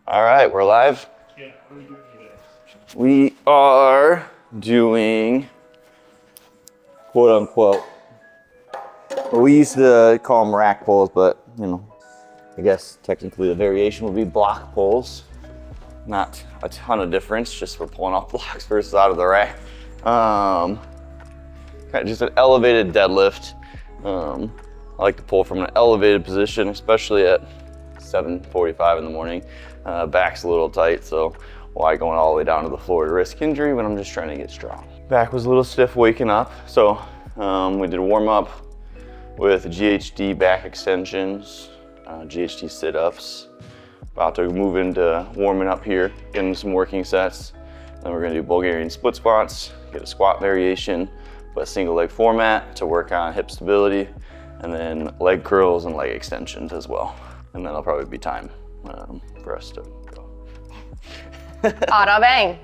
All right, we're live. Yeah, what are we doing today? We are doing, quote unquote, well, we used to call them rack pulls, but you know, I guess technically the variation would be block pulls. Not a ton of difference, just we're pulling off blocks versus out of the rack. Kind of just an elevated deadlift. I like to pull from an elevated position, especially at 7:45 in the morning. Back's a little tight, so why going all the way down to the floor to risk injury when I'm just trying to get strong. Back was a little stiff waking up, so we did a warm up with GHD back extensions, GHD sit-ups. About to move into warming up here, getting some working sets. Then we're gonna do Bulgarian split squats, get a squat variation, but a single leg format to work on hip stability, and then leg curls and leg extensions as well. And then it'll probably be time for us to go. Auto bang.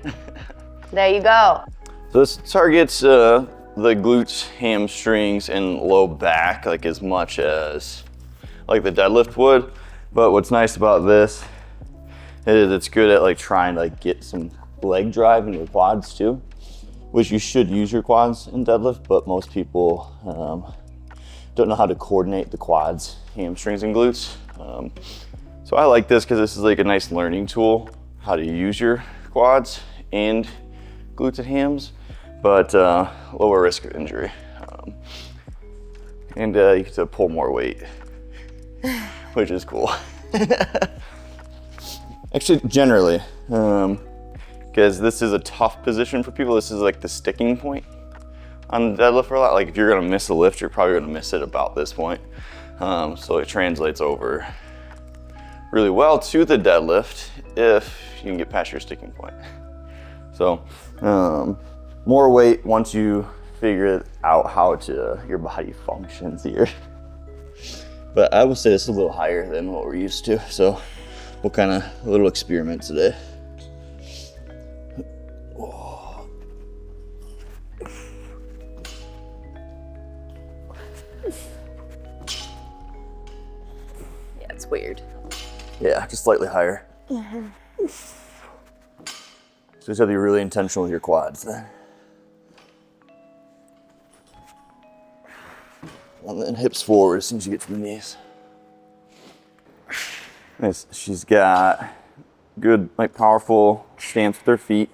There you go. So this targets the glutes, hamstrings, and low back like as much as like the deadlift would. But what's nice about this is it's good at like trying to like get some leg drive in your quads too, which you should use your quads in deadlift, but most people don't know how to coordinate the quads, hamstrings, and glutes. So I like this because this is like a nice learning tool, how to use your quads and glutes and hams, but lower risk of injury. And you get to pull more weight, which is cool. Actually, generally, because this is a tough position for people. This is like the sticking point on the deadlift for a lot. Like if you're gonna miss a lift, you're probably gonna miss it about this point. So it translates over really well to the deadlift if you can get past your sticking point. So more weight once you figure out how your body functions here. But I will say it's a little higher than what we're used to. So we'll kind of a little experiment today. Yeah, it's weird. Yeah, just slightly higher. Mm-hmm. So you just have to be really intentional with your quads then. And then hips forward as soon as you get to the knees. Nice. She's got good, like powerful stance with her feet.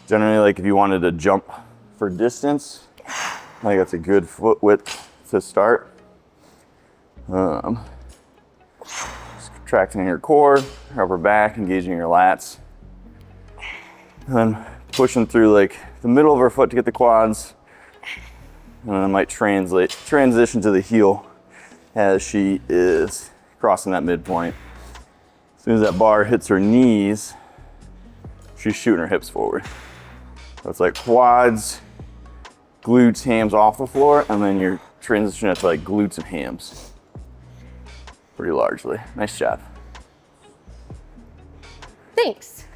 Generally, like if you wanted to jump for distance, I think that's a good foot width to start. Contracting your core, your upper back, engaging your lats. And then pushing through like the middle of her foot to get the quads. And then it might transition to the heel as she is crossing that midpoint. As soon as that bar hits her knees, she's shooting her hips forward. So it's like quads, glutes, hams off the floor, and then you're transitioning to like glutes and hams. Pretty largely. Nice job. Thanks.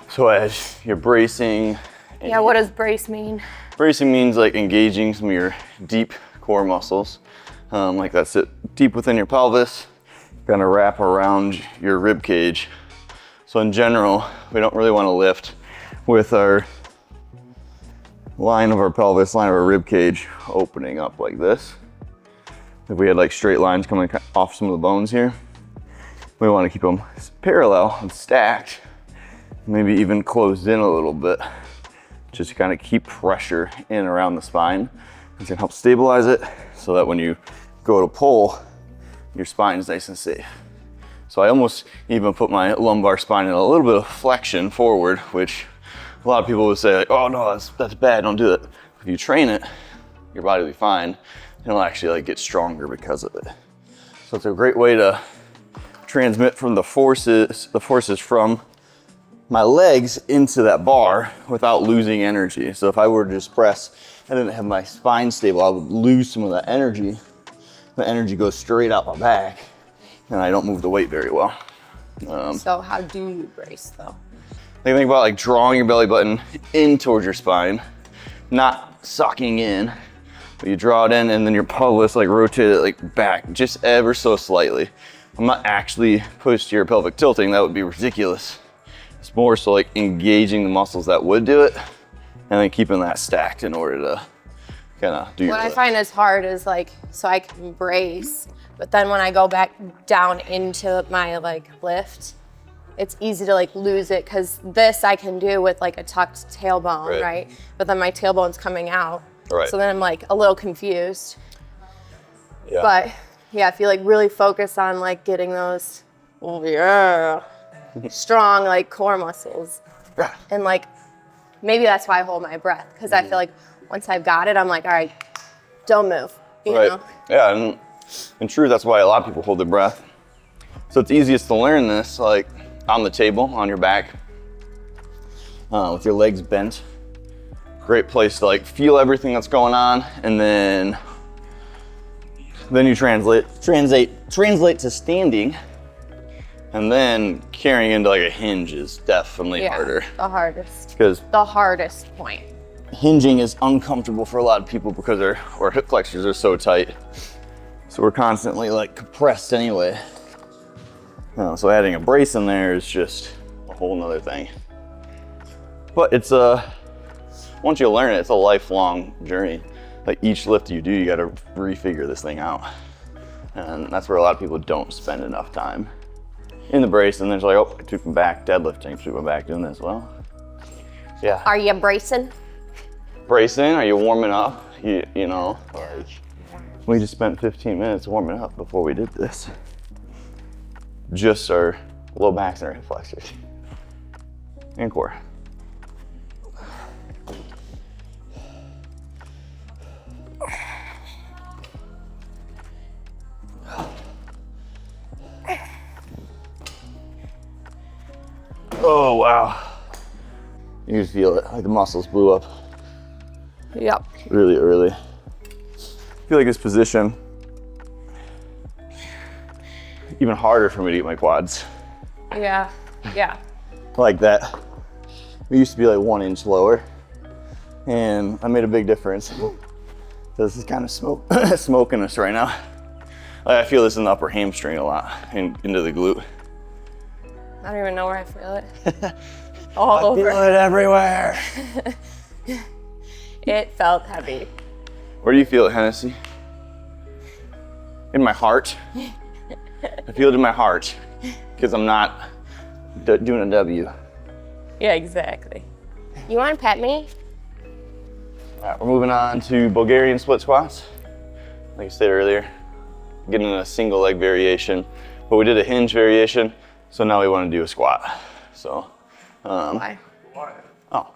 So as you're bracing. Yeah, what does brace mean? Bracing means like engaging some of your deep core muscles. Like that sit deep within your pelvis, kind of wrap around your rib cage. So in general, we don't really want to lift with our line of our pelvis, line of our rib cage opening up like this. If we had like straight lines coming off some of the bones here, we want to keep them parallel and stacked, maybe even closed in a little bit, just to kind of keep pressure in and around the spine. It's gonna help stabilize it so that when you go to pull, your spine is nice and safe. So I almost even put my lumbar spine in a little bit of flexion forward, which a lot of people would say like, oh no, that's bad, don't do it. If you train it, your body will be fine. And it'll actually like get stronger because of it. So it's a great way to transmit from the forces from my legs into that bar without losing energy. So if I were to just press, I didn't have my spine stable, I would lose some of that energy. The energy goes straight out my back and I don't move the weight very well. So how do you brace though? Think about like drawing your belly button in towards your spine, not sucking in, but you draw it in and then your pelvis like rotate it like back just ever so slightly. I'm not actually posterior pelvic tilting, that would be ridiculous. It's more so like engaging the muscles that would do it and then keeping that stacked in order to kind of do your What I lift. find is hard is like, so I can brace, but then when I go back down into my like lift, it's easy to like lose it, because this I can do with like a tucked tailbone, right? But then my tailbone's coming out. Right. So then I'm like a little confused. Yeah. But yeah, if you like really focus on like getting those, strong like core muscles, and like maybe that's why I hold my breath, because I feel like once I've got it, I'm like, all right, don't move. You know? Yeah, and in truth, that's why a lot of people hold their breath. So it's easiest to learn this like on the table, on your back, with your legs bent. Great place to like feel everything that's going on, and then you translate to standing, and then carrying into like a hinge is definitely harder. The hardest. Because the hardest point. Hinging is uncomfortable for a lot of people because our hip flexors are so tight. So we're constantly like compressed anyway. So adding a brace in there is just a whole nother thing. But it's once you learn it, it's a lifelong journey. Like each lift you do, you gotta refigure this thing out. And that's where a lot of people don't spend enough time in the brace, and then they're like, oh, I took my back deadlifting, took my back doing this. Well, yeah. Are you bracing? Bracing, are you warming up? You know, like we just spent 15 minutes warming up before we did this. Just our low backs and our hip flexors. And core. Oh, wow. You can feel it, like the muscles blew up. Yep. Really early. I feel like this position, even harder for me to get my quads. Yeah, yeah. Like that. We used to be like 1 inch lower, and I made a big difference. This is kind of smoking us right now. I feel this in the upper hamstring a lot, and into the glute. I don't even know where I feel it. All over. I feel it everywhere. It felt heavy. Where do you feel it, Hennessy? In my heart. I feel it in my heart, because I'm not doing a W. Yeah, exactly. You want to pet me? All right, we're moving on to Bulgarian split squats. Like I said earlier, getting a single leg variation, but we did a hinge variation, so now we want to do a squat. So, Why? Oh,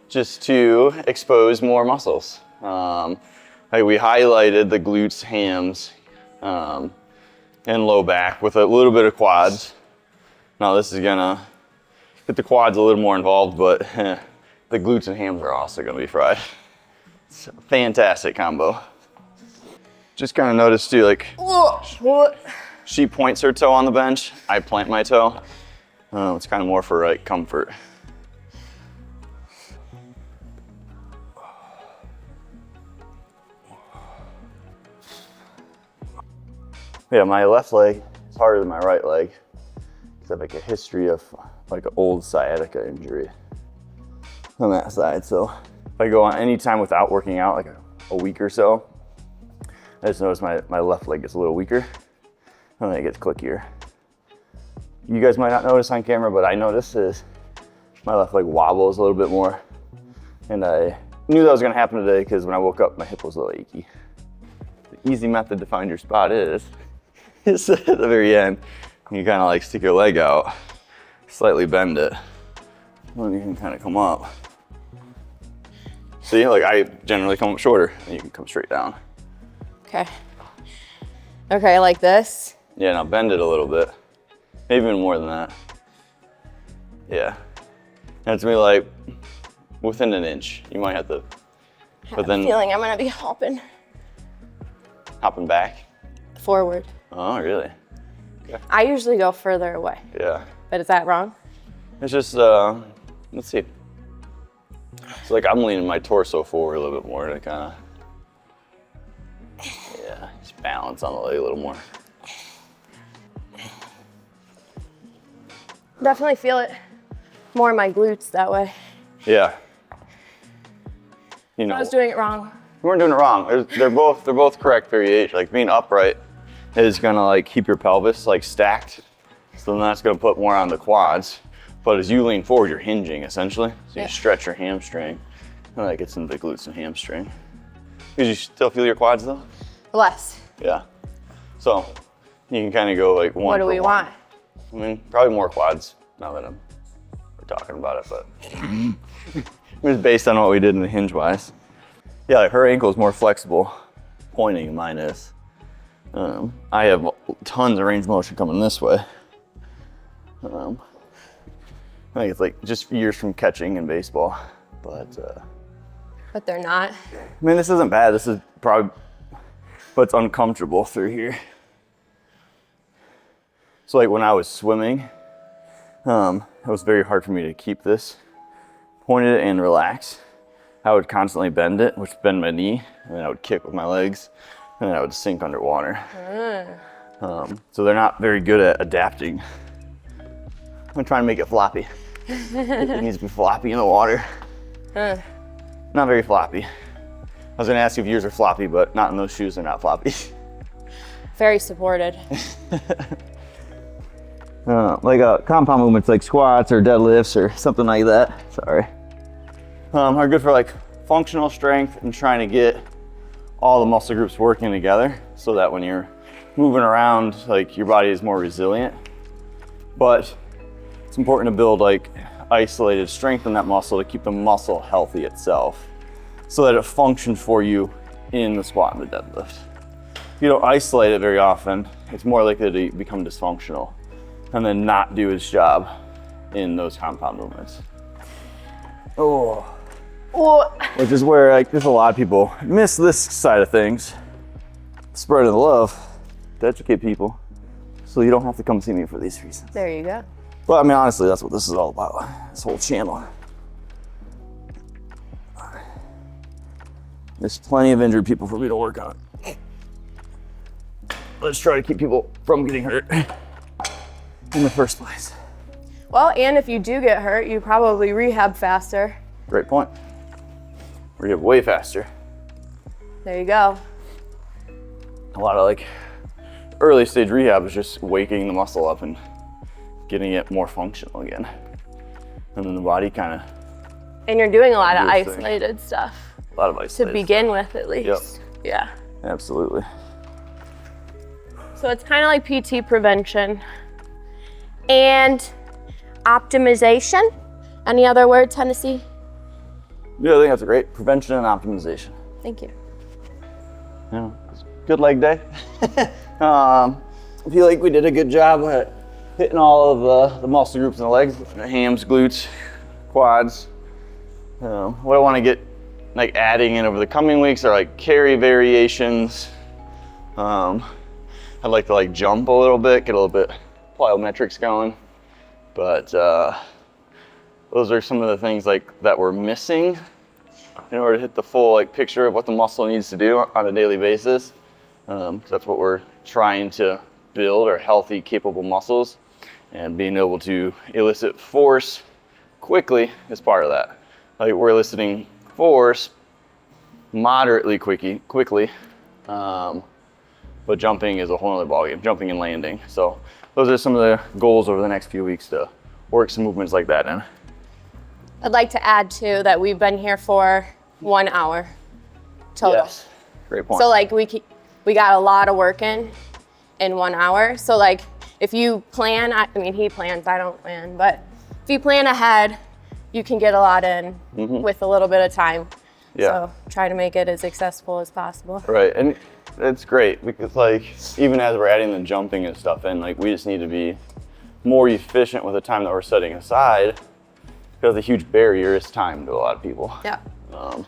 just to expose more muscles. Like we highlighted the glutes, hams, and low back with a little bit of quads. Now this is gonna get the quads a little more involved, but the glutes and hams are also gonna be fried. It's a fantastic combo. Just kind of notice too, like she points her toe on the bench, I plant my toe. It's kind of more for like comfort. Yeah, my left leg is harder than my right leg because I have like a history of like an old sciatica injury on that side. So if I go on any time without working out, like a week or so, I just notice my left leg gets a little weaker and then it gets clickier. You guys might not notice on camera, but I notice is my left leg wobbles a little bit more. And I knew that was gonna happen today because when I woke up, my hip was a little achy. The easy method to find your spot is at the very end. You kind of like stick your leg out, slightly bend it, and then you can kind of come up. See, like I generally come up shorter, and you can come straight down. Okay. Okay, like this? Yeah, now bend it a little bit. Maybe even more than that. Yeah. And it's gonna be like within an inch. You might have to, I have a feeling I'm gonna be hopping back. forward. Oh, really? Okay. I usually go further away. Yeah. But is that wrong? It's just, let's see. It's like I'm leaning my torso forward a little bit more to kind of, yeah, just balance on the leg a little more. Definitely feel it more in my glutes that way. Yeah. You know, I was doing it wrong. you weren't doing it wrong. They're both correct variation. Like being upright is gonna like keep your pelvis like stacked. So then that's gonna put more on the quads. But as you lean forward, you're hinging essentially. So you stretch your hamstring. And that gets into the glutes and hamstring. Because you still feel your quads though? Less. Yeah. So you can kind of go like one. What do we want? I mean, probably more quads now that we're talking about it, but it was based on what we did in the hinge wise. Yeah, like her ankle is more flexible pointing than mine is. I have tons of range of motion coming this way. I think it's like just years from catching in baseball, but they're not. I mean, this isn't bad. This is probably, but it's uncomfortable through here. So like when I was swimming, it was very hard for me to keep this pointed and relax. I would constantly bend it, which bend my knee, and then I would kick with my legs, and then I would sink underwater. So they're not very good at adapting. I'm trying to make it floppy. It needs to be floppy in the water. Not very floppy. I was gonna ask you if yours are floppy, but not in those shoes, they're not floppy. Very supported. Like compound movements like squats or deadlifts or something like that, sorry, are good for like functional strength and trying to get all the muscle groups working together so that when you're moving around, like your body is more resilient. But it's important to build like isolated strength in that muscle to keep the muscle healthy itself so that it functions for you in the squat and the deadlift. If you don't isolate it very often, it's more likely to become dysfunctional and then not do its job in those compound movements. Oh. Which is where like there's a lot of people miss this side of things. Spreading the love to educate people so you don't have to come see me for these reasons. There you go. Well, I mean, honestly, that's what this is all about, this whole channel. There's plenty of injured people for me to work on. Let's try to keep people from getting hurt in the first place. Well, and if you do get hurt, you probably rehab faster. Great point. Rehab way faster. There you go. A lot of like early stage rehab is just waking the muscle up and getting it more functional again. And then the body kind of. And you're doing a lot of isolated stuff. A lot of isolated to begin with, at least. Yep. Yeah. Absolutely. So it's kind of like PT prevention and optimization. Any other words, Hennessy? Yeah, I think that's great. Prevention and optimization. Thank you. Yeah, it's a good leg day. I feel like we did a good job at hitting all of the muscle groups in the legs, the hams, glutes, quads. What I want to get like adding in over the coming weeks are like carry variations. I'd like to like jump a little bit, get a little bit plyometrics going, but those are some of the things like that we're missing in order to hit the full like picture of what the muscle needs to do on a daily basis. That's what we're trying to build, are healthy, capable muscles, and being able to elicit force quickly is part of that. Like we're eliciting force moderately quickly, but jumping is a whole other ballgame, jumping and landing. So those are some of the goals over the next few weeks to work some movements like that in. I'd like to add too that we've been here for 1 hour total. Yes, great point. So like we got a lot of work in 1 hour. So like if you plan, I mean he plans, I don't plan, but if you plan ahead, you can get a lot in with a little bit of time. Yeah. So try to make it as accessible as possible. Right, and it's great because like even as we're adding the jumping and stuff in, like we just need to be more efficient with the time that we're setting aside because the huge barrier is time to a lot of people. Yeah. So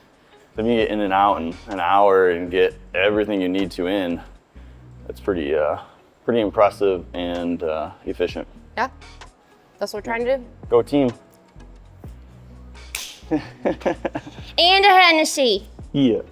if you get in and out in an hour and get everything you need to in, that's pretty impressive and efficient. Yeah, that's what we're trying to do. Go team. And a Hennessy. Yeah.